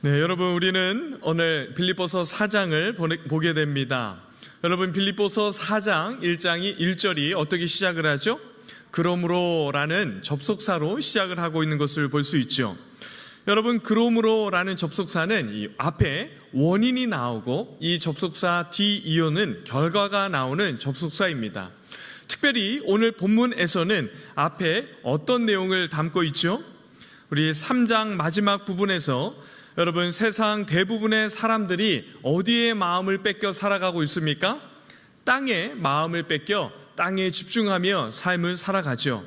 네, 여러분, 우리는 오늘 빌립보서 4장을 보게 됩니다. 여러분, 빌립보서 4장 1장이 1절이 어떻게 시작을 하죠? 그러므로라는 접속사로 시작을 하고 있는 것을 볼 수 있죠. 여러분, 그러므로라는 접속사는 이 앞에 원인이 나오고 이 접속사 디이오는 결과가 나오는 접속사입니다. 특별히 오늘 본문에서는 앞에 어떤 내용을 담고 있죠? 우리 3장 마지막 부분에서 여러분, 세상 대부분의 사람들이 어디에 마음을 뺏겨 살아가고 있습니까? 땅에 마음을 뺏겨 땅에 집중하며 삶을 살아가죠.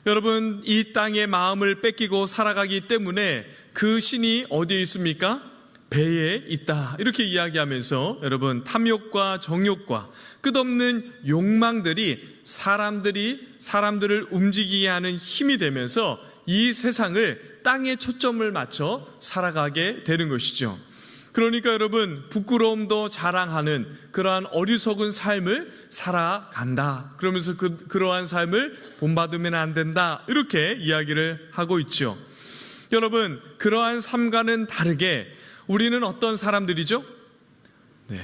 여러분, 이 땅에 마음을 뺏기고 살아가기 때문에 그 신이 어디에 있습니까? 배에 있다. 이렇게 이야기하면서 여러분, 탐욕과 정욕과 끝없는 욕망들이 사람들을 움직이게 하는 힘이 되면서 이 세상을 땅에 초점을 맞춰 살아가게 되는 것이죠. 그러니까 여러분, 부끄러움도 자랑하는 그러한 어리석은 삶을 살아간다. 그러면서 그러한 삶을 본받으면 안 된다. 이렇게 이야기를 하고 있죠. 여러분, 그러한 삶과는 다르게 우리는 어떤 사람들이죠? 네,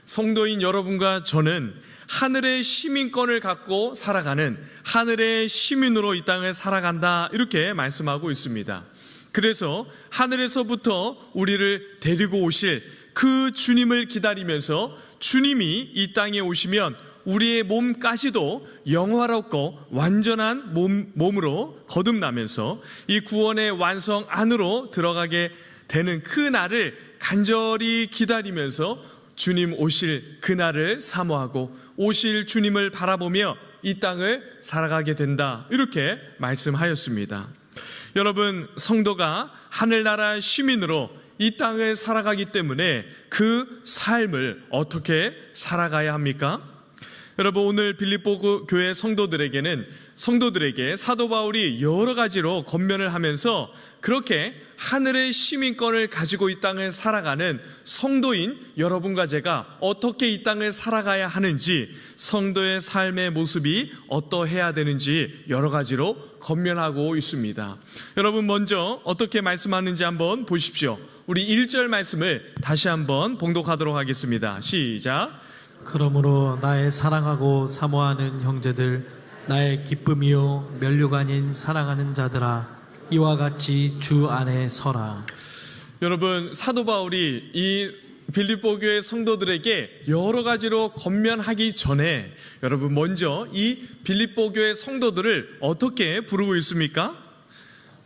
성도인 여러분과 저는 하늘의 시민권을 갖고 살아가는 하늘의 시민으로 이 땅을 살아간다. 이렇게 말씀하고 있습니다. 그래서 하늘에서부터 우리를 데리고 오실 그 주님을 기다리면서 주님이 이 땅에 오시면 우리의 몸까지도 영화롭고 완전한 몸으로 거듭나면서 이 구원의 완성 안으로 들어가게 되는 그 날을 간절히 기다리면서 주님 오실 그날을 사모하고 오실 주님을 바라보며 이 땅을 살아가게 된다. 이렇게 말씀하였습니다. 여러분, 성도가 하늘나라 시민으로 이 땅을 살아가기 때문에 그 삶을 어떻게 살아가야 합니까? 여러분, 오늘 빌립보 교회 성도들에게 사도 바울이 여러 가지로 권면을 하면서 그렇게 하늘의 시민권을 가지고 이 땅을 살아가는 성도인 여러분과 제가 어떻게 이 땅을 살아가야 하는지, 성도의 삶의 모습이 어떠해야 되는지 여러 가지로 권면하고 있습니다. 여러분, 먼저 어떻게 말씀하는지 한번 보십시오. 우리 1절 말씀을 다시 한번 봉독하도록 하겠습니다. 시작. 그러므로 나의 사랑하고 사모하는 형제들, 나의 기쁨이요 면류가 아닌 사랑하는 자들아, 이와 같이 주 안에 서라. 여러분, 사도 바울이 이 빌립보 교회 성도들에게 여러 가지로 권면하기 전에 여러분, 먼저 이 빌립보 교회 성도들을 어떻게 부르고 있습니까?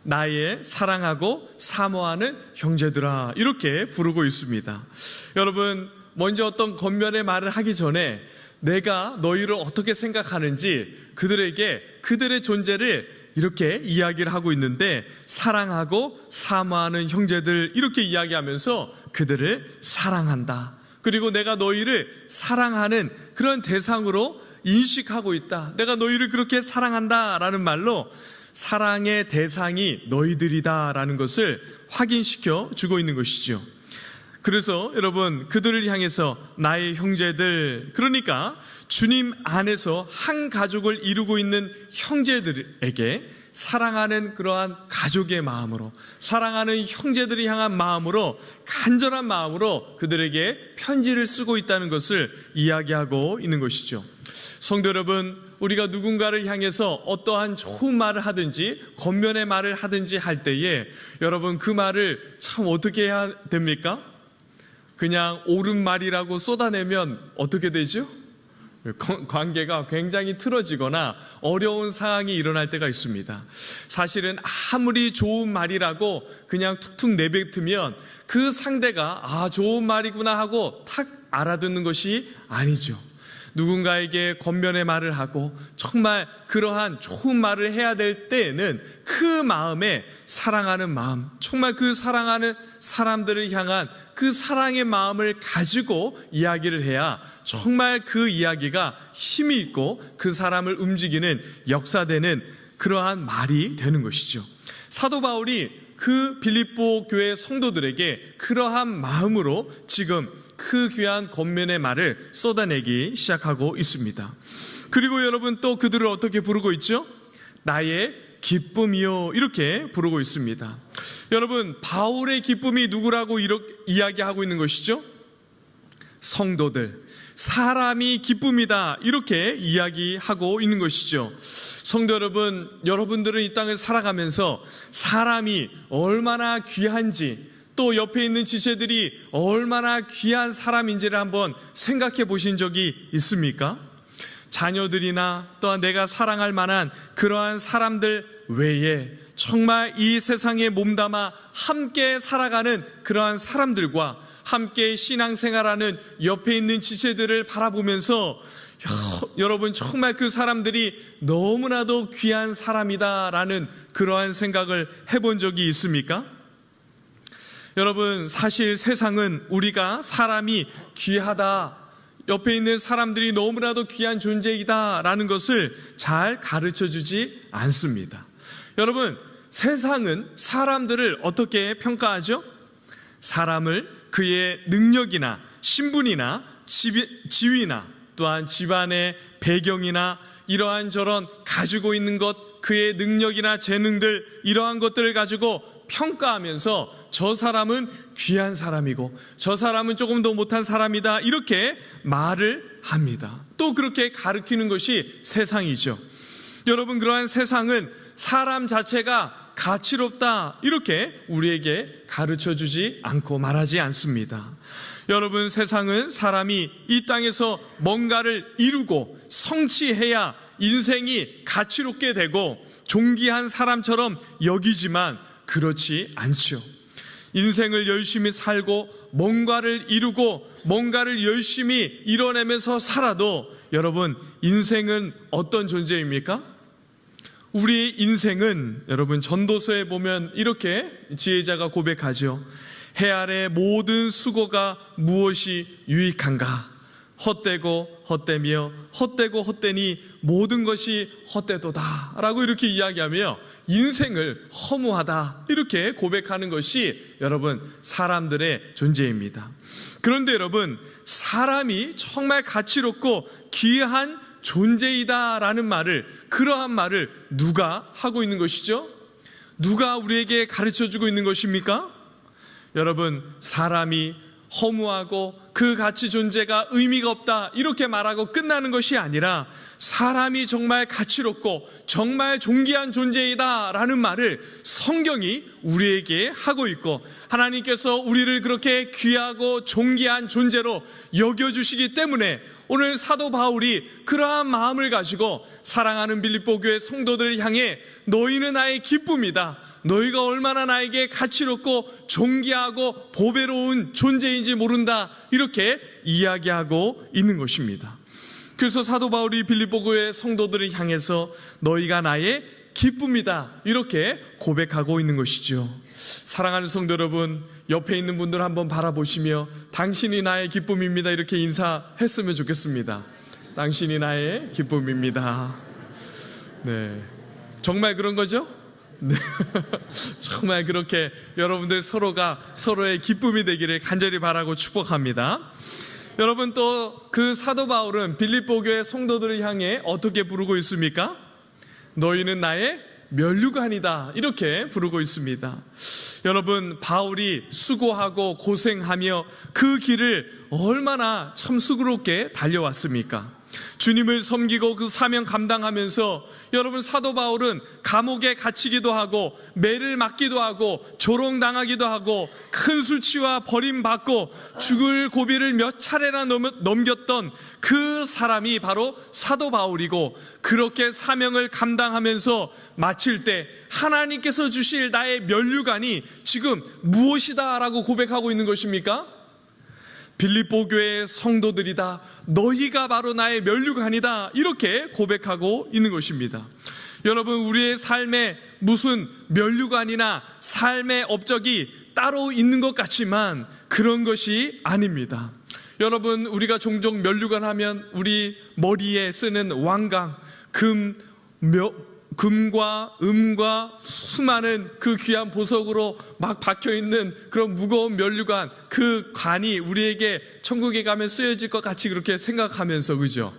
나의 사랑하고 사모하는 형제들아, 이렇게 부르고 있습니다. 여러분, 먼저 어떤 권면의 말을 하기 전에 내가 너희를 어떻게 생각하는지 그들에게 그들의 존재를 이렇게 이야기를 하고 있는데, 사랑하고 사모하는 형제들, 이렇게 이야기하면서 그들을 사랑한다. 그리고 내가 너희를 사랑하는 그런 대상으로 인식하고 있다. 내가 너희를 그렇게 사랑한다라는 말로 사랑의 대상이 너희들이다라는 것을 확인시켜 주고 있는 것이죠. 그래서 여러분, 그들을 향해서 나의 형제들, 그러니까 주님 안에서 한 가족을 이루고 있는 형제들에게 사랑하는 그러한 가족의 마음으로, 사랑하는 형제들을 향한 마음으로, 간절한 마음으로 그들에게 편지를 쓰고 있다는 것을 이야기하고 있는 것이죠. 성도 여러분, 우리가 누군가를 향해서 어떠한 좋은 말을 하든지 권면의 말을 하든지 할 때에 여러분, 그 말을 참 어떻게 해야 됩니까? 그냥 옳은 말이라고 쏟아내면 어떻게 되죠? 관계가 굉장히 틀어지거나 어려운 상황이 일어날 때가 있습니다. 사실은 아무리 좋은 말이라고 그냥 툭툭 내뱉으면 그 상대가 좋은 말이구나 하고 탁 알아듣는 것이 아니죠. 누군가에게 권면의 말을 하고 정말 그러한 좋은 말을 해야 될 때에는 그 마음에 사랑하는 마음, 정말 그 사랑하는 사람들을 향한 그 사랑의 마음을 가지고 이야기를 해야 정말 그 이야기가 힘이 있고 그 사람을 움직이는 역사되는 그러한 말이 되는 것이죠. 사도 바울이 그 빌립보 교회 성도들에게 그러한 마음으로 지금 그 귀한 권면의 말을 쏟아내기 시작하고 있습니다. 그리고 여러분, 또 그들을 어떻게 부르고 있죠? 나의 기쁨이요, 이렇게 부르고 있습니다. 여러분, 바울의 기쁨이 누구라고 이렇게 이야기하고 있는 것이죠? 성도들, 사람이 기쁨이다, 이렇게 이야기하고 있는 것이죠. 성도 여러분, 여러분들은 이 땅을 살아가면서 사람이 얼마나 귀한지, 또 옆에 있는 지체들이 얼마나 귀한 사람인지를 한번 생각해 보신 적이 있습니까? 자녀들이나 또한 내가 사랑할 만한 그러한 사람들 외에 정말 이 세상에 몸담아 함께 살아가는 그러한 사람들과 함께 신앙생활하는 옆에 있는 지체들을 바라보면서 여러분, 정말 그 사람들이 너무나도 귀한 사람이다라는 그러한 생각을 해본 적이 있습니까? 여러분, 사실 세상은 우리가 사람이 귀하다, 옆에 있는 사람들이 너무나도 귀한 존재이다라는 것을 잘 가르쳐주지 않습니다. 여러분, 세상은 사람들을 어떻게 평가하죠? 사람을 그의 능력이나 신분이나 지위나 또한 집안의 배경이나 이러한 저런 가지고 있는 것, 그의 능력이나 재능들, 이러한 것들을 가지고 평가하면서 저 사람은 귀한 사람이고 저 사람은 조금 더 못한 사람이다, 이렇게 말을 합니다. 또 그렇게 가르치는 것이 세상이죠. 여러분, 그러한 세상은 사람 자체가 가치롭다, 이렇게 우리에게 가르쳐주지 않고 말하지 않습니다. 여러분, 세상은 사람이 이 땅에서 뭔가를 이루고 성취해야 인생이 가치롭게 되고 존귀한 사람처럼 여기지만 그렇지 않죠. 인생을 열심히 살고 뭔가를 이루고 뭔가를 열심히 이뤄내면서 살아도 여러분, 인생은 어떤 존재입니까? 우리 인생은 여러분, 전도서에 보면 이렇게 지혜자가 고백하죠. 해 아래 모든 수고가 무엇이 유익한가? 헛되고 헛되며 헛되고 헛되니 모든 것이 헛되도다, 라고 이렇게 이야기하며 인생을 허무하다, 이렇게 고백하는 것이 여러분, 사람들의 존재입니다. 그런데 여러분, 사람이 정말 가치롭고 귀한 존재이다라는 말을, 그러한 말을 누가 하고 있는 것이죠? 누가 우리에게 가르쳐주고 있는 것입니까? 여러분, 사람이 허무하고 그 가치 존재가 의미가 없다, 이렇게 말하고 끝나는 것이 아니라 사람이 정말 가치롭고 정말 존귀한 존재이다 라는 말을 성경이 우리에게 하고 있고, 하나님께서 우리를 그렇게 귀하고 존귀한 존재로 여겨주시기 때문에 오늘 사도 바울이 그러한 마음을 가지고 사랑하는 빌립보 교회 성도들을 향해 너희는 나의 기쁨이다, 너희가 얼마나 나에게 가치롭고 존귀하고 보배로운 존재인지 모른다, 이렇게 이야기하고 있는 것입니다. 그래서 사도 바울이 빌립보 교회 성도들을 향해서 너희가 나의 기쁨이다, 이렇게 고백하고 있는 것이죠. 사랑하는 성도 여러분, 옆에 있는 분들 한번 바라보시며 당신이 나의 기쁨입니다, 이렇게 인사했으면 좋겠습니다. 당신이 나의 기쁨입니다. 네, 정말 그런 거죠? 네. 정말 그렇게 여러분들 서로가 서로의 기쁨이 되기를 간절히 바라고 축복합니다. 여러분, 또 그 사도 바울은 빌립보 교회 성도들을 향해 어떻게 부르고 있습니까? 너희는 나의 면류관이다, 이렇게 부르고 있습니다. 여러분, 바울이 수고하고 고생하며 그 길을 얼마나 참 수고롭게 달려왔습니까? 주님을 섬기고 그 사명 감당하면서 여러분, 사도 바울은 감옥에 갇히기도 하고 매를 맞기도 하고 조롱당하기도 하고 큰 수치와 버림받고 죽을 고비를 몇 차례나 넘겼던 그 사람이 바로 사도 바울이고, 그렇게 사명을 감당하면서 마칠 때 하나님께서 주실 나의 면류관이 지금 무엇이다 라고 고백하고 있는 것입니까? 빌립보 교회의 성도들이다, 너희가 바로 나의 면류관이다, 이렇게 고백하고 있는 것입니다. 여러분, 우리의 삶에 무슨 면류관이나 삶의 업적이 따로 있는 것 같지만 그런 것이 아닙니다. 여러분, 우리가 종종 면류관 하면 우리 머리에 쓰는 왕관, 금과 음과 수많은 그 귀한 보석으로 막 박혀있는 그런 무거운 면류관, 그 관이 우리에게 천국에 가면 쓰여질 것 같이 그렇게 생각하면서, 그죠?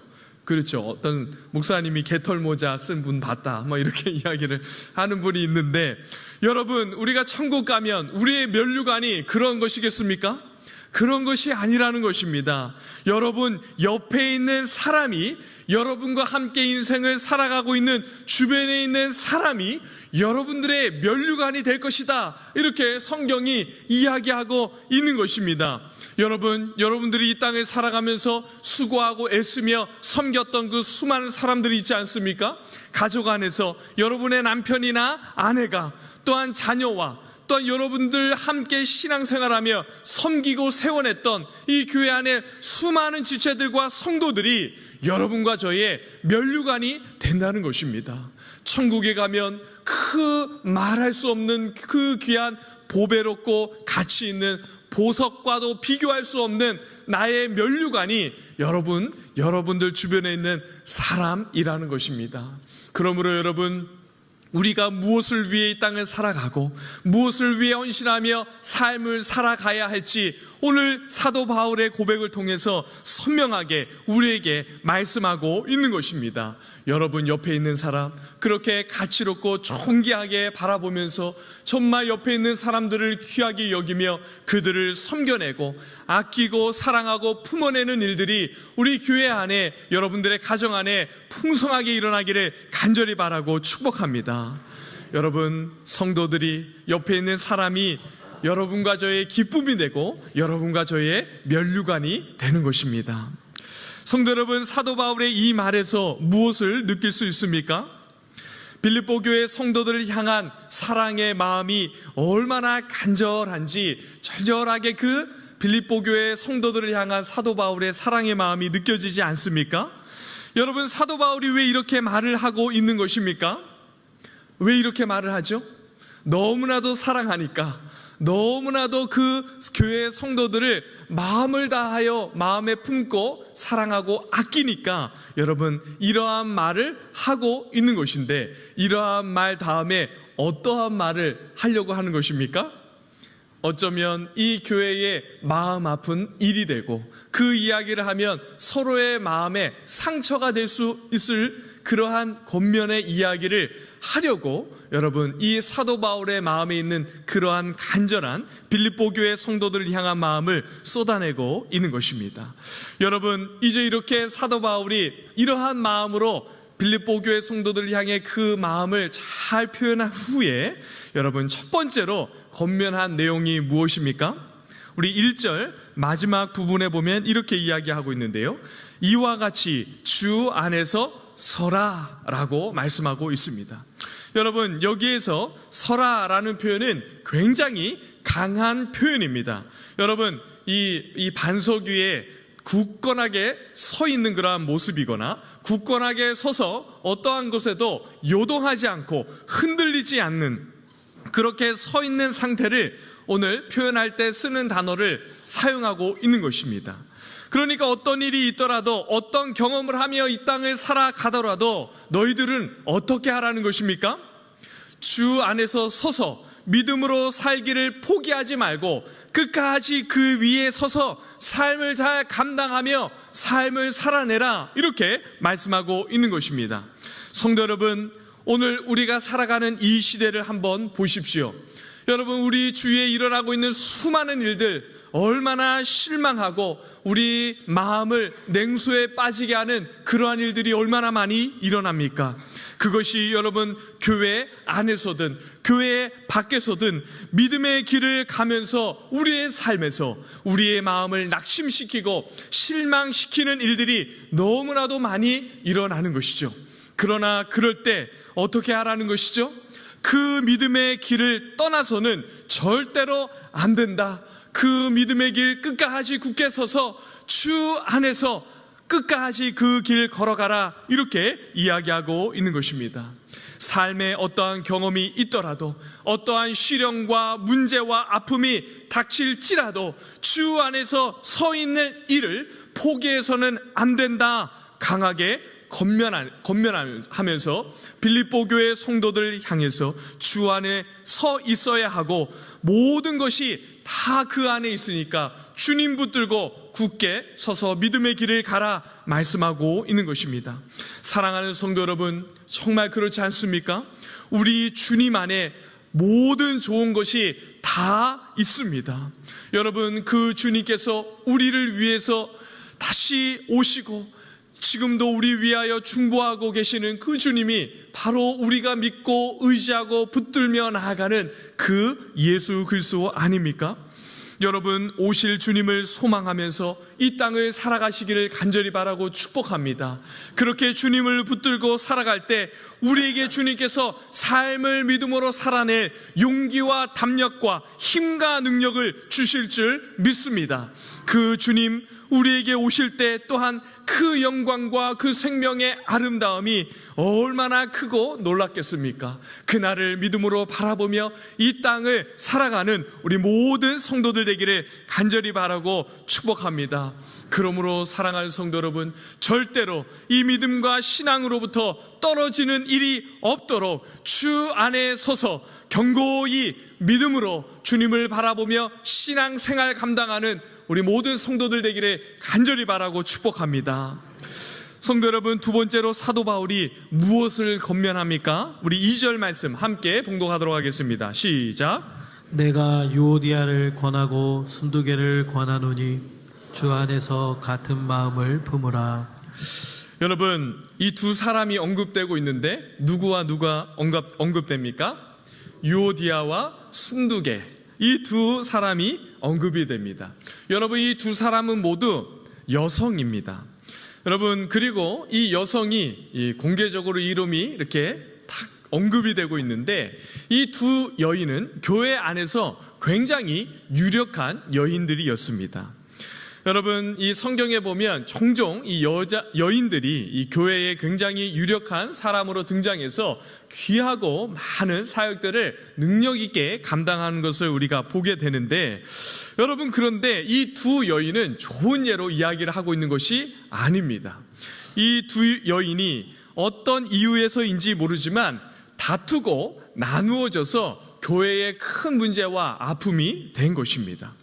그렇죠. 어떤 목사님이 개털 모자 쓴 분 봤다, 뭐 이렇게 이야기를 하는 분이 있는데, 여러분, 우리가 천국 가면 우리의 면류관이 그런 것이겠습니까? 그런 것이 아니라는 것입니다. 여러분, 옆에 있는 사람이, 여러분과 함께 인생을 살아가고 있는 주변에 있는 사람이 여러분들의 면류관이 될 것이다, 이렇게 성경이 이야기하고 있는 것입니다. 여러분, 여러분들이 이 땅을 살아가면서 수고하고 애쓰며 섬겼던 그 수많은 사람들이 있지 않습니까? 가족 안에서 여러분의 남편이나 아내가, 또한 자녀와, 또한 여러분들 함께 신앙생활하며 섬기고 세워냈던 이 교회 안에 수많은 지체들과 성도들이 여러분과 저의 면류관이 된다는 것입니다. 천국에 가면 그 말할 수 없는 그 귀한 보배롭고 가치 있는 보석과도 비교할 수 없는 나의 면류관이 여러분들 주변에 있는 사람이라는 것입니다. 그러므로 여러분, 우리가 무엇을 위해 이 땅을 살아가고 무엇을 위해 헌신하며 삶을 살아가야 할지 오늘 사도 바울의 고백을 통해서 선명하게 우리에게 말씀하고 있는 것입니다. 여러분 옆에 있는 사람 그렇게 가치롭고 존귀하게 바라보면서 정말 옆에 있는 사람들을 귀하게 여기며 그들을 섬겨내고 아끼고 사랑하고 품어내는 일들이 우리 교회 안에, 여러분들의 가정 안에 풍성하게 일어나기를 간절히 바라고 축복합니다. 여러분, 성도들이, 옆에 있는 사람이 여러분과 저의 기쁨이 되고 여러분과 저의 면류관이 되는 것입니다. 성도 여러분, 사도 바울의 이 말에서 무엇을 느낄 수 있습니까? 빌립보 교회 성도들을 향한 사랑의 마음이 얼마나 간절한지 절절하게 그 빌립보 교회 성도들을 향한 사도 바울의 사랑의 마음이 느껴지지 않습니까? 여러분, 사도 바울이 왜 이렇게 말을 하고 있는 것입니까? 왜 이렇게 말을 하죠? 너무나도 사랑하니까, 너무나도 그 교회 성도들을 마음을 다하여 마음에 품고 사랑하고 아끼니까 여러분 이러한 말을 하고 있는 것인데, 이러한 말 다음에 어떠한 말을 하려고 하는 것입니까? 어쩌면 이 교회의 마음 아픈 일이 되고 그 이야기를 하면 서로의 마음에 상처가 될 수 있을 그러한 겉면의 이야기를 하려고 여러분 이 사도 바울의 마음에 있는 그러한 간절한 빌립보 교회 성도들을 향한 마음을 쏟아내고 있는 것입니다. 여러분, 이제 이렇게 사도 바울이 이러한 마음으로 빌립보 교회 성도들을 향해 그 마음을 잘 표현한 후에 여러분 첫 번째로 권면한 내용이 무엇입니까? 우리 1절 마지막 부분에 보면 이렇게 이야기하고 있는데요, 이와 같이 주 안에서 서라라고 말씀하고 있습니다. 여러분, 여기에서 서라라는 표현은 굉장히 강한 표현입니다. 여러분, 이 반석 위에 굳건하게 서 있는 그러한 모습이거나 굳건하게 서서 어떠한 것에도 요동하지 않고 흔들리지 않는 그렇게 서 있는 상태를 오늘 표현할 때 쓰는 단어를 사용하고 있는 것입니다. 그러니까 어떤 일이 있더라도, 어떤 경험을 하며 이 땅을 살아가더라도 너희들은 어떻게 하라는 것입니까? 주 안에서 서서 믿음으로 살기를 포기하지 말고 끝까지 그 위에 서서 삶을 잘 감당하며 삶을 살아내라, 이렇게 말씀하고 있는 것입니다. 성도 여러분, 오늘 우리가 살아가는 이 시대를 한번 보십시오. 여러분, 우리 주위에 일어나고 있는 수많은 일들, 얼마나 실망하고 우리 마음을 냉소에 빠지게 하는 그러한 일들이 얼마나 많이 일어납니까? 그것이 여러분 교회 안에서든 교회 밖에서든 믿음의 길을 가면서 우리의 삶에서 우리의 마음을 낙심시키고 실망시키는 일들이 너무나도 많이 일어나는 것이죠. 그러나 그럴 때 어떻게 하라는 것이죠? 그 믿음의 길을 떠나서는 절대로 안 된다. 그 믿음의 길 끝까지 굳게 서서 주 안에서 끝까지 그 길 걸어가라, 이렇게 이야기하고 있는 것입니다. 삶에 어떠한 경험이 있더라도, 어떠한 시련과 문제와 아픔이 닥칠지라도 주 안에서 서 있는 일을 포기해서는 안 된다, 강하게 건면하면서 빌립보 교회 성도들 향해서 주 안에 서 있어야 하고 모든 것이 다 그 안에 있으니까 주님 붙들고 굳게 서서 믿음의 길을 가라 말씀하고 있는 것입니다. 사랑하는 성도 여러분, 정말 그렇지 않습니까? 우리 주님 안에 모든 좋은 것이 다 있습니다. 여러분, 그 주님께서 우리를 위해서 다시 오시고 지금도 우리 위하여 중보하고 계시는 그 주님이 바로 우리가 믿고 의지하고 붙들며 나아가는 그 예수 그리스도 아닙니까? 여러분, 오실 주님을 소망하면서 이 땅을 살아가시기를 간절히 바라고 축복합니다. 그렇게 주님을 붙들고 살아갈 때 우리에게 주님께서 삶을 믿음으로 살아낼 용기와 담력과 힘과 능력을 주실 줄 믿습니다. 그 주님 우리에게 오실 때 또한 그 영광과 그 생명의 아름다움이 얼마나 크고 놀랍겠습니까? 그날을 믿음으로 바라보며 이 땅을 살아가는 우리 모든 성도들 되기를 간절히 바라고 축복합니다. 그러므로 사랑하는 성도 여러분, 절대로 이 믿음과 신앙으로부터 떨어지는 일이 없도록 주 안에 서서 견고히 믿음으로 주님을 바라보며 신앙생활 감당하는 우리 모든 성도들 되기를 간절히 바라고 축복합니다. 성도 여러분, 두 번째로 사도 바울이 무엇을 권면합니까? 우리 2절 말씀 함께 봉독하도록 하겠습니다. 시작. 내가 유오디아를 권하고 순두개를 권하노니 주 안에서 같은 마음을 품으라. 여러분, 이 두 사람이 언급되고 있는데 누구와 누가 언급됩니까? 유오디아와 순두개, 이 두 사람이 언급이 됩니다. 여러분, 이 두 사람은 모두 여성입니다. 여러분, 그리고 이 여성이 공개적으로 이름이 이렇게 탁 언급이 되고 있는데 이 두 여인은 교회 안에서 굉장히 유력한 여인들이었습니다. 여러분, 이 성경에 보면 종종 이 여인들이 이 교회에 굉장히 유력한 사람으로 등장해서 귀하고 많은 사역들을 능력 있게 감당하는 것을 우리가 보게 되는데, 여러분, 그런데 이 두 여인은 좋은 예로 이야기를 하고 있는 것이 아닙니다. 이 두 여인이 어떤 이유에서인지 모르지만 다투고 나누어져서 교회에 큰 문제와 아픔이 된 것입니다.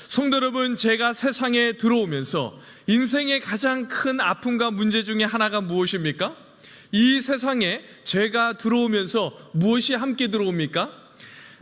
성도 여러분, 제가 세상에 들어오면서 인생의 가장 큰 아픔과 문제 중에 하나가 무엇입니까? 이 세상에 제가 들어오면서 무엇이 함께 들어옵니까?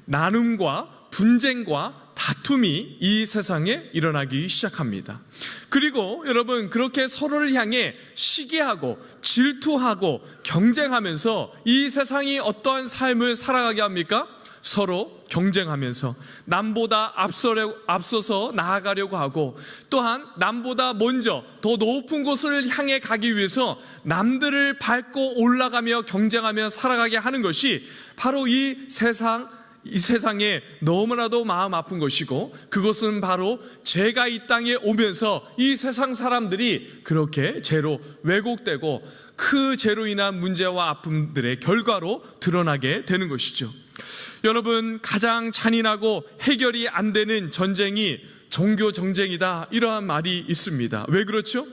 나눔과 분쟁과 다툼이 이 세상에 일어나기 시작합니다. 그리고 여러분, 그렇게 서로를 향해 시기하고 질투하고 경쟁하면서 이 세상이 어떠한 삶을 살아가게 합니까? 서로 경쟁하면서 남보다 앞서서 나아가려고 하고, 또한 남보다 먼저 더 높은 곳을 향해 가기 위해서 남들을 밟고 올라가며 경쟁하며 살아가게 하는 것이 바로 이 세상에 너무나도 마음 아픈 것이고, 그것은 바로 제가 이 땅에 오면서 이 세상 사람들이 그렇게 죄로 왜곡되고 그 죄로 인한 문제와 아픔들의 결과로 드러나게 되는 것이죠. 여러분, 가장 잔인하고 해결이 안 되는 전쟁이 종교 전쟁이다, 이러한 말이 있습니다. 왜 그렇죠?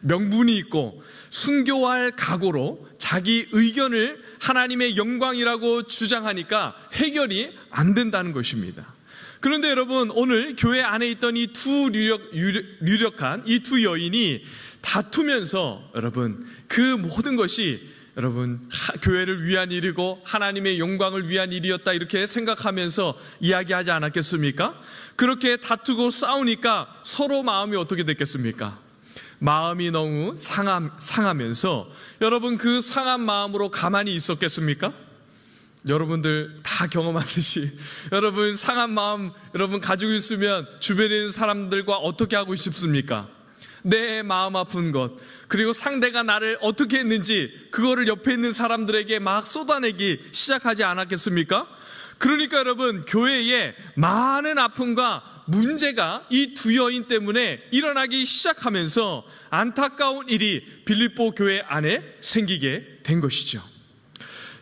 명분이 있고 순교할 각오로 자기 의견을 하나님의 영광이라고 주장하니까 해결이 안 된다는 것입니다. 그런데 여러분, 오늘 교회 안에 있던 이 두 유력한 이 두 여인이 다투면서 여러분, 그 모든 것이 여러분 교회를 위한 일이고 하나님의 영광을 위한 일이었다, 이렇게 생각하면서 이야기하지 않았겠습니까? 그렇게 다투고 싸우니까 서로 마음이 어떻게 됐겠습니까? 마음이 너무 상하면서 여러분, 그 상한 마음으로 가만히 있었겠습니까? 여러분들 다 경험하듯이 여러분, 상한 마음 여러분 가지고 있으면 주변에 있는 사람들과 어떻게 하고 싶습니까? 내 마음 아픈 것, 그리고 상대가 나를 어떻게 했는지 그거를 옆에 있는 사람들에게 막 쏟아내기 시작하지 않았겠습니까? 그러니까 여러분, 교회에 많은 아픔과 문제가 이 두 여인 때문에 일어나기 시작하면서 안타까운 일이 빌립보 교회 안에 생기게 된 것이죠.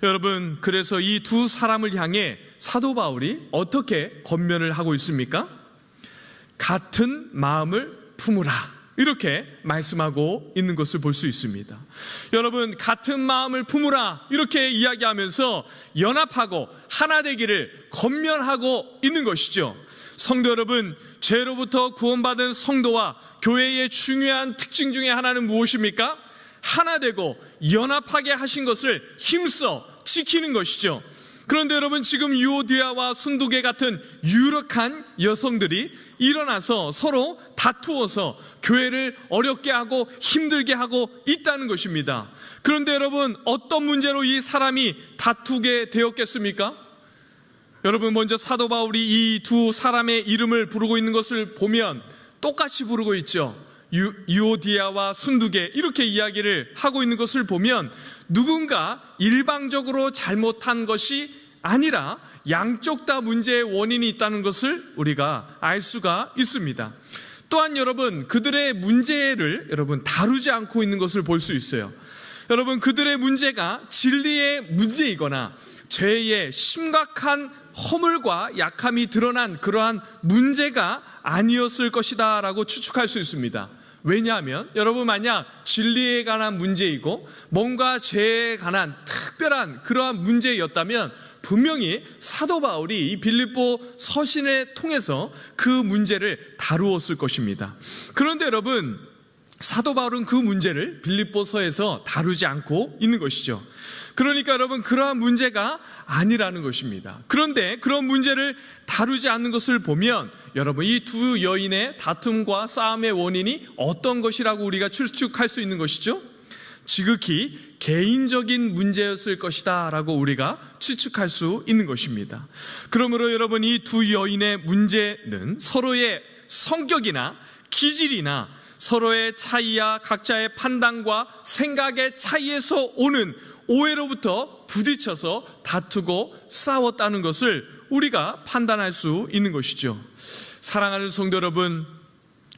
여러분, 그래서 이 두 사람을 향해 사도 바울이 어떻게 권면을 하고 있습니까? 같은 마음을 품으라, 이렇게 말씀하고 있는 것을 볼 수 있습니다. 여러분, 같은 마음을 품으라 이렇게 이야기하면서 연합하고 하나 되기를 권면하고 있는 것이죠. 성도 여러분, 죄로부터 구원받은 성도와 교회의 중요한 특징 중에 하나는 무엇입니까? 하나 되고 연합하게 하신 것을 힘써 지키는 것이죠. 그런데 여러분, 지금 유오디아와 순두계 같은 유력한 여성들이 일어나서 서로 다투어서 교회를 어렵게 하고 힘들게 하고 있다는 것입니다. 그런데 여러분, 어떤 문제로 이 사람이 다투게 되었겠습니까? 여러분, 먼저 사도 바울이 이 두 사람의 이름을 부르고 있는 것을 보면 똑같이 부르고 있죠. 유오디아와 순두계 이렇게 이야기를 하고 있는 것을 보면 누군가 일방적으로 잘못한 것이 아니라 양쪽 다 문제의 원인이 있다는 것을 우리가 알 수가 있습니다. 또한 여러분, 그들의 문제를 여러분 다루지 않고 있는 것을 볼 수 있어요. 여러분, 그들의 문제가 진리의 문제이거나 죄의 심각한 허물과 약함이 드러난 그러한 문제가 아니었을 것이다 라고 추측할 수 있습니다. 왜냐하면 여러분, 만약 진리에 관한 문제이고 뭔가 죄에 관한 특별한 그러한 문제였다면 분명히 사도 바울이 이 빌립보 서신을 통해서 그 문제를 다루었을 것입니다. 그런데 여러분, 사도 바울은 그 문제를 빌립보서에서 다루지 않고 있는 것이죠. 그러니까 여러분, 그러한 문제가 아니라는 것입니다. 그런데 그런 문제를 다루지 않는 것을 보면 여러분, 이 두 여인의 다툼과 싸움의 원인이 어떤 것이라고 우리가 추측할 수 있는 것이죠? 지극히 개인적인 문제였을 것이다 라고 우리가 추측할 수 있는 것입니다. 그러므로 여러분, 이 두 여인의 문제는 서로의 성격이나 기질이나 서로의 차이야 각자의 판단과 생각의 차이에서 오는 오해로부터 부딪혀서 다투고 싸웠다는 것을 우리가 판단할 수 있는 것이죠. 사랑하는 성도 여러분,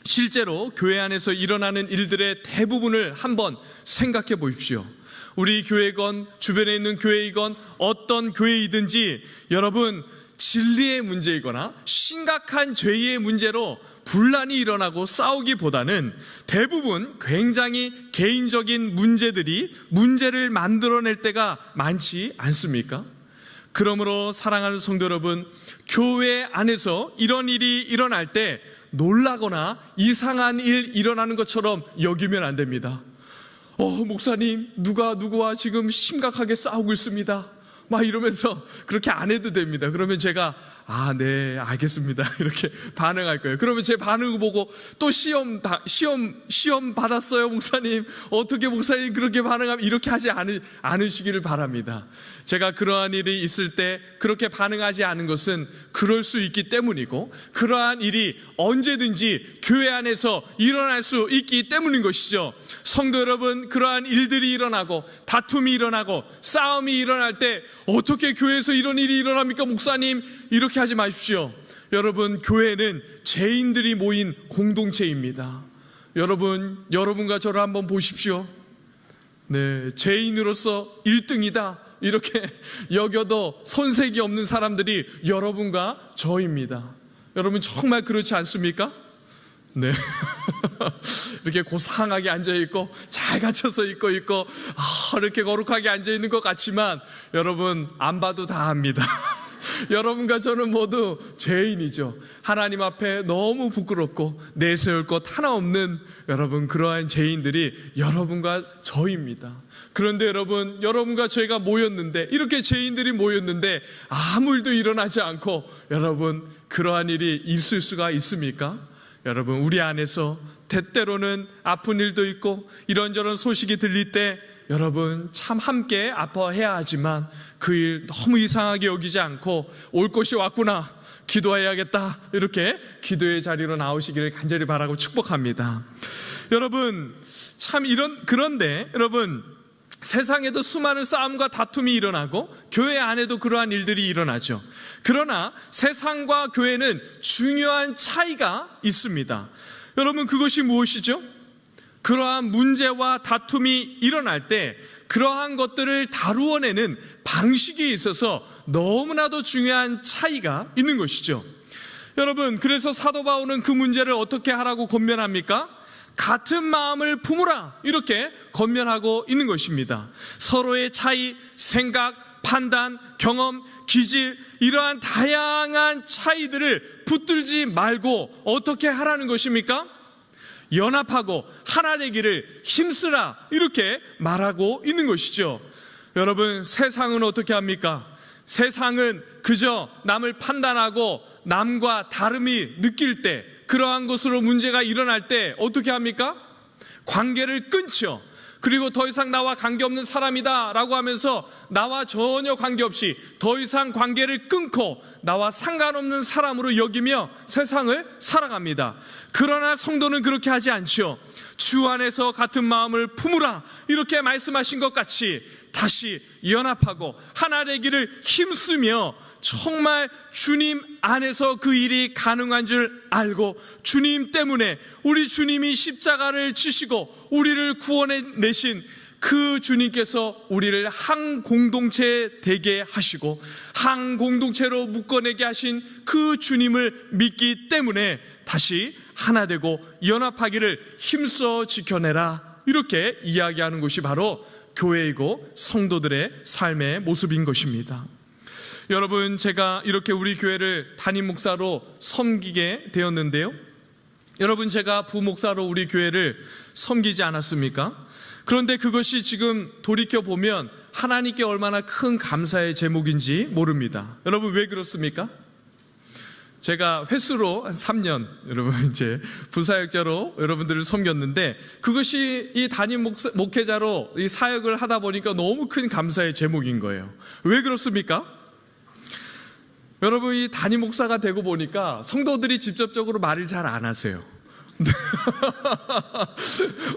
실제로 교회 안에서 일어나는 일들의 대부분을 한번 생각해 보십시오. 우리 교회건 주변에 있는 교회이건 어떤 교회이든지 여러분, 진리의 문제이거나 심각한 죄의 문제로 분란이 일어나고 싸우기보다는 대부분 굉장히 개인적인 문제를 만들어낼 때가 많지 않습니까? 그러므로 사랑하는 성도 여러분, 교회 안에서 이런 일이 일어날 때 놀라거나 이상한 일 일어나는 것처럼 여기면 안 됩니다. 목사님, 누구와 지금 심각하게 싸우고 있습니다. 막 이러면서 그렇게 안 해도 됩니다. 그러면 제가 네, 알겠습니다. 이렇게 반응할 거예요. 그러면 제 반응을 보고 또 시험 받았어요, 목사님. 어떻게 목사님 그렇게 반응하면 이렇게 하지 않으시기를 바랍니다. 제가 그러한 일이 있을 때 그렇게 반응하지 않은 것은 그럴 수 있기 때문이고, 그러한 일이 언제든지 교회 안에서 일어날 수 있기 때문인 것이죠. 성도 여러분, 그러한 일들이 일어나고 다툼이 일어나고 싸움이 일어날 때 어떻게 교회에서 이런 일이 일어납니까, 목사님? 이렇게 하지 마십시오. 여러분, 교회는 죄인들이 모인 공동체입니다. 여러분과 저를 한번 보십시오. 네, 죄인으로서 1등이다 이렇게 여겨도 손색이 없는 사람들이 여러분과 저입니다. 여러분, 정말 그렇지 않습니까? 네. 이렇게 고상하게 앉아있고 잘 갖춰서 있고 이렇게 거룩하게 앉아있는 것 같지만 여러분, 안 봐도 다 압니다. 여러분과 저는 모두 죄인이죠. 하나님 앞에 너무 부끄럽고 내세울 것 하나 없는 여러분, 그러한 죄인들이 여러분과 저입니다. 그런데 여러분과 저희가 모였는데, 이렇게 죄인들이 모였는데 아무 일도 일어나지 않고 여러분, 그러한 일이 있을 수가 있습니까? 여러분, 우리 안에서 때때로는 아픈 일도 있고 이런저런 소식이 들릴 때 여러분, 참 함께 아파해야 하지만 그 일 너무 이상하게 여기지 않고 올 것이 왔구나, 기도해야겠다, 이렇게 기도의 자리로 나오시기를 간절히 바라고 축복합니다. 여러분, 그런데 여러분, 세상에도 수많은 싸움과 다툼이 일어나고 교회 안에도 그러한 일들이 일어나죠. 그러나 세상과 교회는 중요한 차이가 있습니다. 여러분, 그것이 무엇이죠? 그러한 문제와 다툼이 일어날 때 그러한 것들을 다루어내는 방식에 있어서 너무나도 중요한 차이가 있는 것이죠. 여러분, 그래서 사도 바울은 그 문제를 어떻게 하라고 권면합니까? 같은 마음을 품으라 이렇게 권면하고 있는 것입니다. 서로의 차이, 생각, 판단, 경험, 기질 이러한 다양한 차이들을 붙들지 말고 어떻게 하라는 것입니까? 연합하고 하나 되기를 힘쓰라 이렇게 말하고 있는 것이죠. 여러분, 세상은 어떻게 합니까? 세상은 그저 남을 판단하고 남과 다름이 느낄 때, 그러한 것으로 문제가 일어날 때 어떻게 합니까? 관계를 끊죠. 그리고 더 이상 나와 관계없는 사람이다 라고 하면서 나와 전혀 관계없이 더 이상 관계를 끊고 나와 상관없는 사람으로 여기며 세상을 살아갑니다. 그러나 성도는 그렇게 하지 않죠. 주 안에서 같은 마음을 품으라 이렇게 말씀하신 것 같이 다시 연합하고 하나 되기를 힘쓰며 정말 주님 안에서 그 일이 가능한 줄 알고 주님 때문에 우리 주님이 십자가를 지시고 우리를 구원해 내신 그 주님께서 우리를 한 공동체 되게 하시고 한 공동체로 묶어내게 하신 그 주님을 믿기 때문에 다시 하나 되고 연합하기를 힘써 지켜내라 이렇게 이야기하는 것이 바로 교회이고 성도들의 삶의 모습인 것입니다. 여러분, 제가 이렇게 우리 교회를 담임 목사로 섬기게 되었는데요. 여러분, 제가 부목사로 우리 교회를 섬기지 않았습니까? 그런데 그것이 지금 돌이켜보면 하나님께 얼마나 큰 감사의 제목인지 모릅니다. 여러분, 왜 그렇습니까? 제가 횟수로 한 3년 여러분 이제 부사역자로 여러분들을 섬겼는데 그것이 이 담임 목회자로 이 사역을 하다 보니까 너무 큰 감사의 제목인 거예요. 왜 그렇습니까? 여러분, 이 담임 목사가 되고 보니까 성도들이 직접적으로 말을 잘 안 하세요.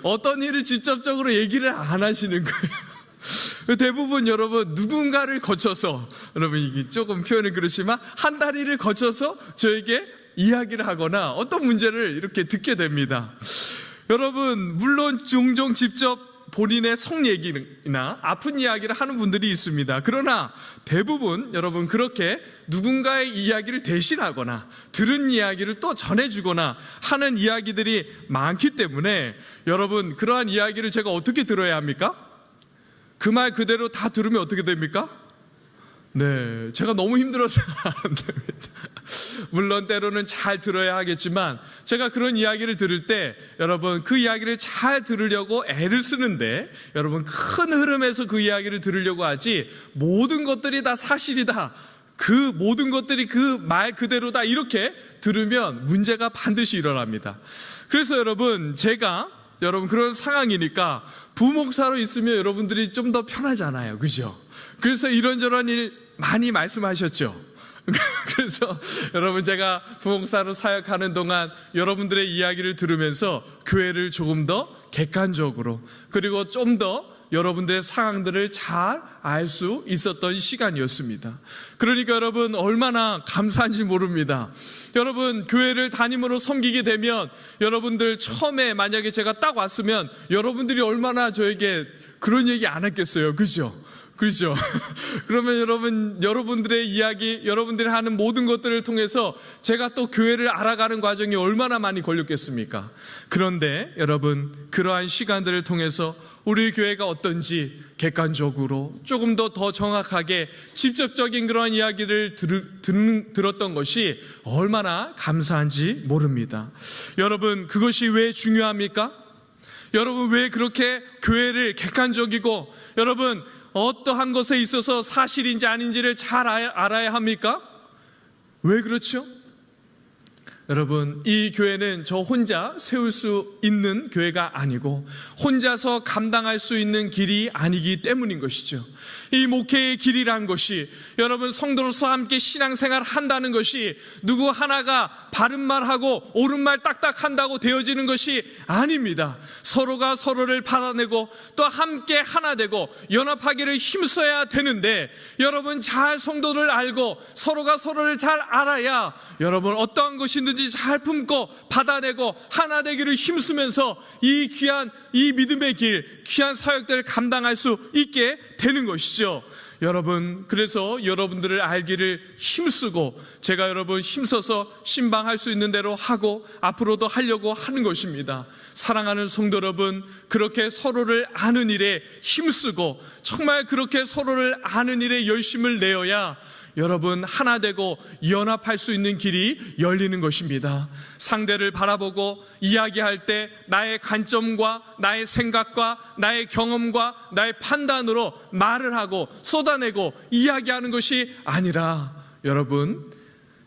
어떤 일을 직접적으로 얘기를 안 하시는 거예요. 대부분 여러분 누군가를 거쳐서, 여러분 이게 조금 표현이 그렇지만 한 다리를 거쳐서 저에게 이야기를 하거나 어떤 문제를 이렇게 듣게 됩니다. 여러분, 물론 종종 직접 본인의 속 얘기나 아픈 이야기를 하는 분들이 있습니다. 그러나 대부분 여러분 그렇게 누군가의 이야기를 대신하거나 들은 이야기를 또 전해주거나 하는 이야기들이 많기 때문에 여러분, 그러한 이야기를 제가 어떻게 들어야 합니까? 그 말 그대로 다 들으면 어떻게 됩니까? 네, 제가 너무 힘들어서 안 됩니다. 물론 때로는 잘 들어야 하겠지만 제가 그런 이야기를 들을 때 여러분 그 이야기를 잘 들으려고 애를 쓰는데 여러분 큰 흐름에서 그 이야기를 들으려고 하지 모든 것들이 다 사실이다, 그 모든 것들이 그 말 그대로다 이렇게 들으면 문제가 반드시 일어납니다. 그래서 여러분, 제가 여러분 그런 상황이니까 부목사로 있으면 여러분들이 좀 더 편하잖아요, 그죠? 그래서 이런저런 일 많이 말씀하셨죠. 그래서 여러분, 제가 부목사로 사역하는 동안 여러분들의 이야기를 들으면서 교회를 조금 더 객관적으로 그리고 좀 더 여러분들의 상황들을 잘 알 수 있었던 시간이었습니다. 그러니까 여러분 얼마나 감사한지 모릅니다. 여러분, 교회를 담임으로 섬기게 되면 여러분들 처음에 만약에 제가 딱 왔으면 여러분들이 얼마나 저에게 그런 얘기 안 했겠어요, 그죠? 그렇죠? 그러면 여러분들의 이야기, 여러분들이 하는 모든 것들을 통해서 제가 또 교회를 알아가는 과정이 얼마나 많이 걸렸겠습니까? 그런데 여러분, 그러한 시간들을 통해서 우리 교회가 어떤지 객관적으로 조금 더 정확하게 직접적인 그러한 이야기를 들었던 것이 얼마나 감사한지 모릅니다. 여러분, 그것이 왜 중요합니까? 여러분, 왜 그렇게 교회를 객관적이고 여러분 어떠한 것에 있어서 사실인지 아닌지를 잘 알아야 합니까? 왜 그렇죠? 여러분, 이 교회는 저 혼자 세울 수 있는 교회가 아니고 혼자서 감당할 수 있는 길이 아니기 때문인 것이죠. 이 목회의 길이란 것이 여러분 성도로서 함께 신앙생활 한다는 것이 누구 하나가 바른 말하고 옳은 말 딱딱 한다고 되어지는 것이 아닙니다. 서로가 서로를 받아내고 또 함께 하나 되고 연합하기를 힘써야 되는데 여러분 잘 성도를 알고 서로가 서로를 잘 알아야 여러분 어떠한 것이든지 잘 품고 받아내고 하나 되기를 힘쓰면서 이 귀한 이 믿음의 길, 귀한 사역들을 감당할 수 있게 되는 것이죠. 여러분, 그래서 여러분들을 알기를 힘쓰고 제가 여러분 힘써서 신방할 수 있는 대로 하고 앞으로도 하려고 하는 것입니다. 사랑하는 성도 여러분, 그렇게 서로를 아는 일에 힘쓰고 정말 그렇게 서로를 아는 일에 열심을 내어야 여러분 하나 되고 연합할 수 있는 길이 열리는 것입니다. 상대를 바라보고 이야기할 때 나의 관점과 나의 생각과 나의 경험과 나의 판단으로 말을 하고 쏟아내고 이야기하는 것이 아니라 여러분,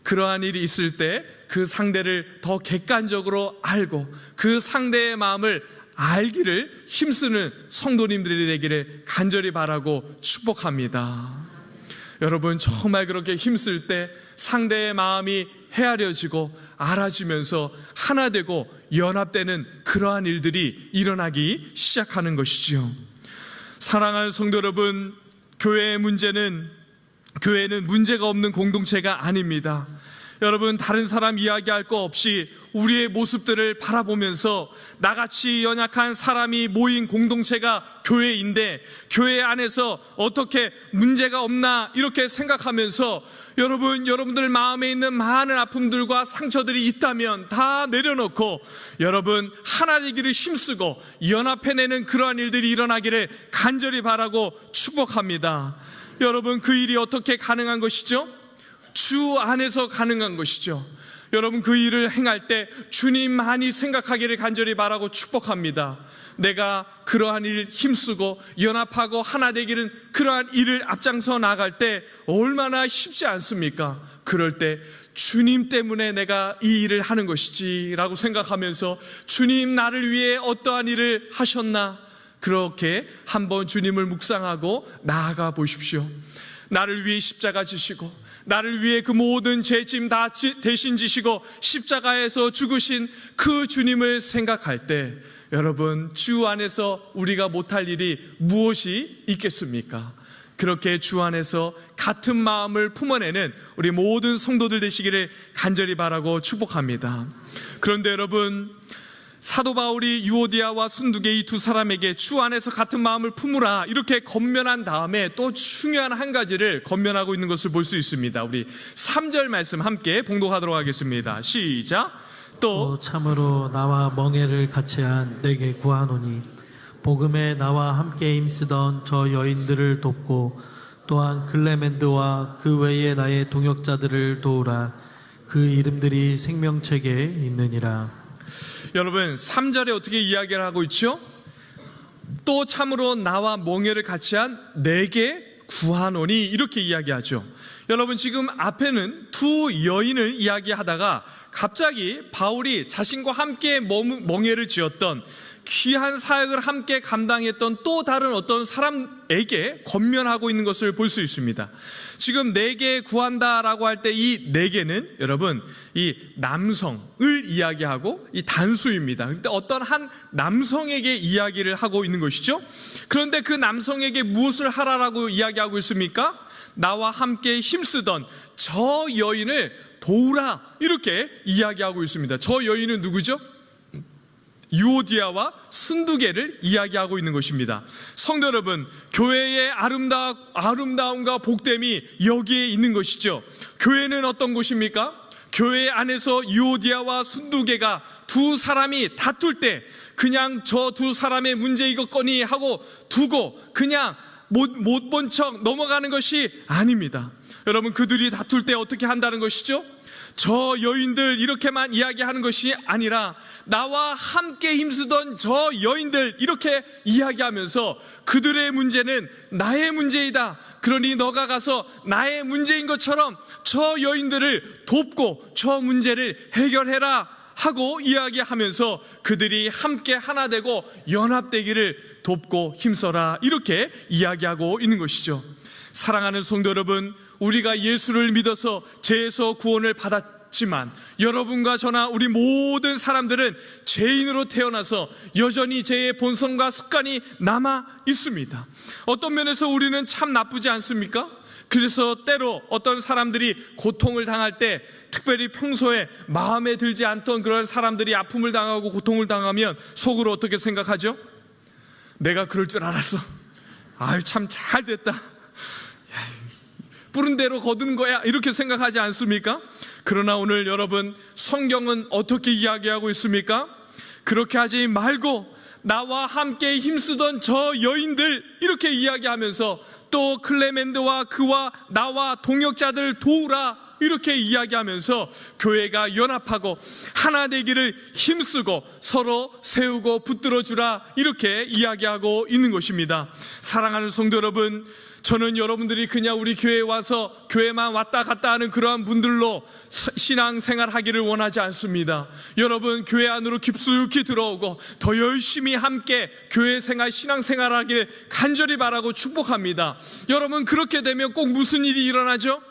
그러한 일이 있을 때 그 상대를 더 객관적으로 알고 그 상대의 마음을 알기를 힘쓰는 성도님들이 되기를 간절히 바라고 축복합니다. 여러분, 정말 그렇게 힘쓸 때 상대의 마음이 헤아려지고 알아지면서 하나 되고 연합되는 그러한 일들이 일어나기 시작하는 것이죠. 사랑하는 성도 여러분, 교회는 문제가 없는 공동체가 아닙니다. 여러분, 다른 사람 이야기할 거 없이 우리의 모습들을 바라보면서 나같이 연약한 사람이 모인 공동체가 교회인데 교회 안에서 어떻게 문제가 없나 이렇게 생각하면서 여러분들 마음에 있는 많은 아픔들과 상처들이 있다면 다 내려놓고 여러분 하나 되기를 힘쓰고 연합해내는 그러한 일들이 일어나기를 간절히 바라고 축복합니다. 여러분, 그 일이 어떻게 가능한 것이죠? 주 안에서 가능한 것이죠. 여러분, 그 일을 행할 때 주님만이 생각하기를 간절히 바라고 축복합니다. 내가 그러한 일 힘쓰고 연합하고 하나 되기는 그러한 일을 앞장서 나갈 때 얼마나 쉽지 않습니까? 그럴 때 주님 때문에 내가 이 일을 하는 것이지 라고 생각하면서 주님, 나를 위해 어떠한 일을 하셨나? 그렇게 한번 주님을 묵상하고 나아가 보십시오. 나를 위해 십자가 지시고 나를 위해 그 모든 죄짐 다 대신 지시고 십자가에서 죽으신 그 주님을 생각할 때 여러분, 주 안에서 우리가 못할 일이 무엇이 있겠습니까? 그렇게 주 안에서 같은 마음을 품어내는 우리 모든 성도들 되시기를 간절히 바라고 축복합니다. 그런데 여러분, 사도 바울이 유오디아와 순두계 이 두 사람에게 주 안에서 같은 마음을 품으라 이렇게 권면한 다음에 또 중요한 한 가지를 권면하고 있는 것을 볼 수 있습니다. 우리 3절 말씀 함께 봉독하도록 하겠습니다. 시작. 또 참으로 나와 멍에를 같이 한 내게 구하노니 복음에 나와 함께 힘쓰던 저 여인들을 돕고 또한 클레멘드와 그 외에 나의 동역자들을 도우라. 그 이름들이 생명책에 있느니라. 여러분, 3절에 어떻게 이야기를 하고 있죠? 또 참으로 나와 멍에를 같이 한 내게 구하노니 이렇게 이야기하죠. 여러분, 지금 앞에는 두 여인을 이야기하다가 갑자기 바울이 자신과 함께 멍에를 지었던 귀한 사역을 함께 감당했던 또 다른 어떤 사람에게 권면하고 있는 것을 볼 수 있습니다. 지금 내게 구한다라고 할 때 이 내게는 여러분 이 남성을 이야기하고 이 단수입니다. 그런데 어떤 한 남성에게 이야기를 하고 있는 것이죠. 그런데 그 남성에게 무엇을 하라라고 이야기하고 있습니까? 나와 함께 힘쓰던 저 여인을 도우라 이렇게 이야기하고 있습니다. 저 여인은 누구죠? 유오디아와 순두계를 이야기하고 있는 것입니다. 성도 여러분, 교회의 아름다움과 복됨이 여기에 있는 것이죠. 교회는 어떤 곳입니까? 교회 안에서 유오디아와 순두계가 두 사람이 다툴 때 그냥 저 두 사람의 문제 이것거니 하고 두고 그냥 못 본 척 넘어가는 것이 아닙니다. 여러분, 그들이 다툴 때 어떻게 한다는 것이죠? 저 여인들 이렇게만 이야기하는 것이 아니라 나와 함께 힘쓰던 저 여인들 이렇게 이야기하면서 그들의 문제는 나의 문제이다. 그러니 너가 가서 나의 문제인 것처럼 저 여인들을 돕고 저 문제를 해결해라 하고 이야기하면서 그들이 함께 하나 되고 연합되기를 돕고 힘써라 이렇게 이야기하고 있는 것이죠. 사랑하는 성도 여러분, 우리가 예수를 믿어서 죄에서 구원을 받았지만 여러분과 저나 우리 모든 사람들은 죄인으로 태어나서 여전히 죄의 본성과 습관이 남아 있습니다. 어떤 면에서 우리는 참 나쁘지 않습니까? 그래서 때로 어떤 사람들이 고통을 당할 때 특별히 평소에 마음에 들지 않던 그런 사람들이 아픔을 당하고 고통을 당하면 속으로 어떻게 생각하죠? 내가 그럴 줄 알았어. 아유, 참 잘 됐다. 부른 대로 거둔 거야 이렇게 생각하지 않습니까? 그러나 오늘 여러분, 성경은 어떻게 이야기하고 있습니까? 그렇게 하지 말고 나와 함께 힘쓰던 저 여인들 이렇게 이야기하면서 또 클레멘드와 그와 나와 동역자들 도우라 이렇게 이야기하면서 교회가 연합하고 하나 되기를 힘쓰고 서로 세우고 붙들어주라 이렇게 이야기하고 있는 것입니다. 사랑하는 성도 여러분, 저는 여러분들이 그냥 우리 교회에 와서 교회만 왔다 갔다 하는 그러한 분들로 신앙생활 하기를 원하지 않습니다. 여러분, 교회 안으로 깊숙이 들어오고 더 열심히 함께 교회 생활, 신앙생활 하기를 간절히 바라고 축복합니다. 여러분, 그렇게 되면 꼭 무슨 일이 일어나죠?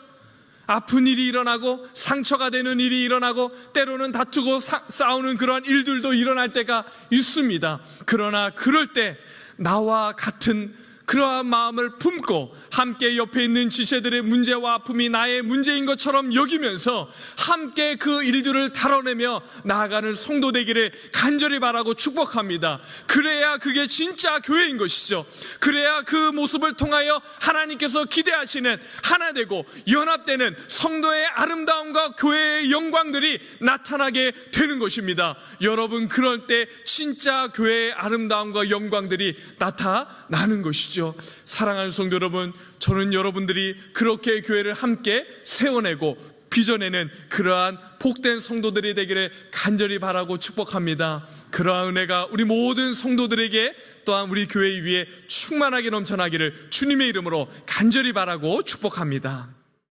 아픈 일이 일어나고 상처가 되는 일이 일어나고 때로는 다투고 싸우는 그런 일들도 일어날 때가 있습니다. 그러나 그럴 때 나와 같은 그러한 마음을 품고 함께 옆에 있는 지체들의 문제와 아픔이 나의 문제인 것처럼 여기면서 함께 그 일들을 다뤄내며 나아가는 성도 되기를 간절히 바라고 축복합니다. 그래야 그게 진짜 교회인 것이죠. 그래야 그 모습을 통하여 하나님께서 기대하시는 하나 되고 연합되는 성도의 아름다움과 교회의 영광들이 나타나게 되는 것입니다. 여러분, 그럴 때 진짜 교회의 아름다움과 영광들이 나타나는 것이죠. 사랑하는 성도 여러분, 저는 여러분들이 그렇게 교회를 함께 세워내고 빚어내는 그러한 복된 성도들이 되기를 간절히 바라고 축복합니다. 그러한 은혜가 우리 모든 성도들에게 또한 우리 교회 위에 충만하게 넘쳐나기를 주님의 이름으로 간절히 바라고 축복합니다.